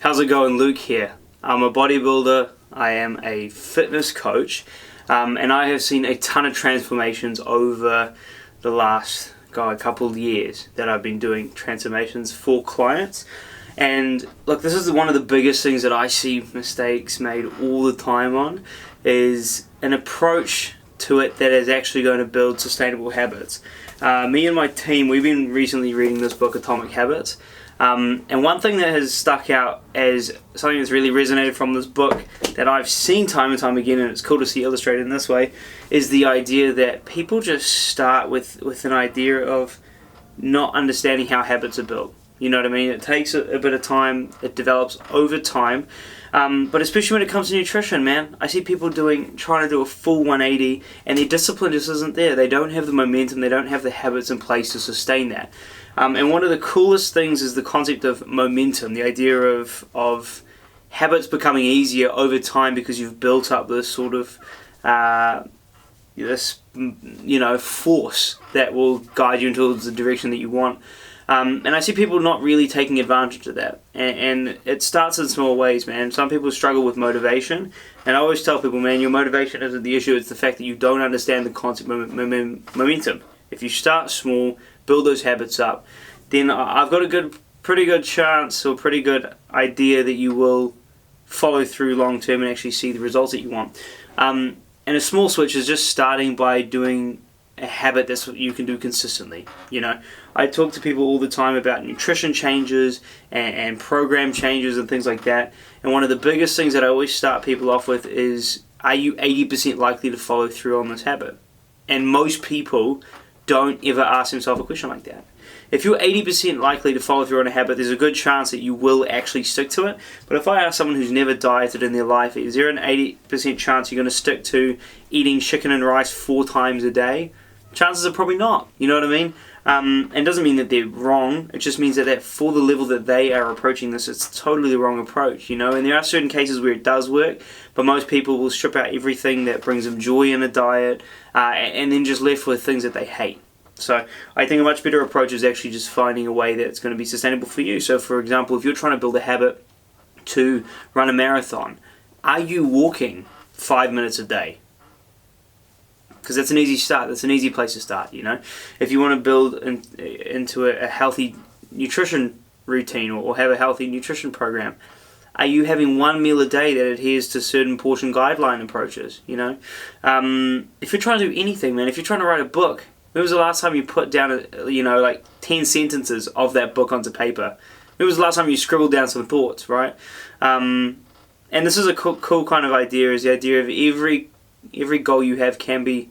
How's it going? Luke here. I'm a bodybuilder, I am a fitness coach, and I have seen a ton of transformations over the last couple of years that I've been doing transformations for clients. And look, this is one of the biggest things that I see mistakes made all the time on, is an approach to it that is actually going to build sustainable habits. Me and my team, we've been recently reading this book, Atomic Habits. And one thing that has stuck out as something that's really resonated from this book that I've seen time and time again, and it's cool to see illustrated in this way, is the idea that people just start with an idea of not understanding how habits are built. You know what I mean? It takes a bit of time, it develops over time, but especially when it comes to nutrition, man. I see people trying to do a full 180 and their discipline just isn't there. They don't have the momentum, they don't have the habits in place to sustain that. And one of the coolest things is the concept of momentum, the idea of habits becoming easier over time because you've built up this sort of force that will guide you towards the direction that you want. And I see people not really taking advantage of that. And it starts in small ways, man. Some people struggle with motivation. And I always tell people, man, your motivation isn't the issue. It's the fact that you don't understand the concept of momentum. If you start small, build those habits up, then I've got a pretty good chance or pretty good idea that you will follow through long term and actually see the results that you want. And a small switch is just starting by doing a habit that's what you can do consistently. You know, I talk to people all the time about nutrition changes and program changes and things like that. And one of the biggest things that I always start people off with is, are you 80% likely to follow through on this habit? And most people don't ever ask themselves a question like that. If you're 80% likely to follow through on a habit, there's a good chance that you will actually stick to it. But if I ask someone who's never dieted in their life, is there an 80% chance you're going to stick to eating chicken and rice 4 times a day? Chances are probably not. You know what I mean? And it doesn't mean that they're wrong. It just means that for the level that they are approaching this, it's totally the wrong approach, you know? And there are certain cases where it does work, but most people will strip out everything that brings them joy in a diet, and then just left with things that they hate. So I think a much better approach is actually just finding a way that's going to be sustainable for you. So for example, if you're trying to build a habit to run a marathon, are you walking 5 minutes a day? Because that's an easy start. That's an easy place to start, you know. If you want to build into a healthy nutrition routine or have a healthy nutrition program, are you having one meal a day that adheres to certain portion guideline approaches, you know? If you're trying to do anything, man, if you're trying to write a book, when was the last time you put down, 10 sentences of that book onto paper? When was the last time you scribbled down some thoughts, right? And this is a cool kind of idea, is the idea of every goal you have can be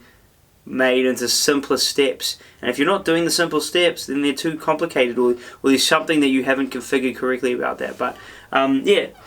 made into simpler steps. And if you're not doing the simple steps, then they're too complicated, or there's something that you haven't configured correctly about that. But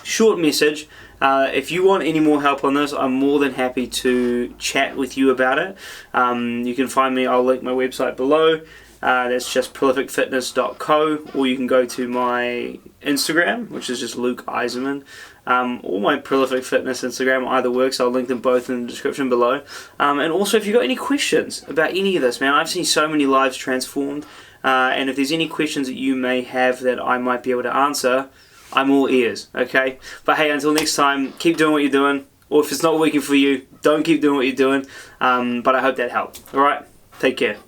short message. If you want any more help on this, I'm more than happy to chat with you about it. You can find me, I'll link my website below. That's just prolificfitness.co, or you can go to my Instagram, which is just Luke Eiserman, or my Prolific Fitness Instagram. Either works. I'll link them both in the description below. And also, if you've got any questions about any of this, man, I've seen so many lives transformed, and if there's any questions that you may have that I might be able to answer, I'm all ears, okay? But hey, until next time, keep doing what you're doing, or if it's not working for you, don't keep doing what you're doing, but I hope that helped. Alright, take care.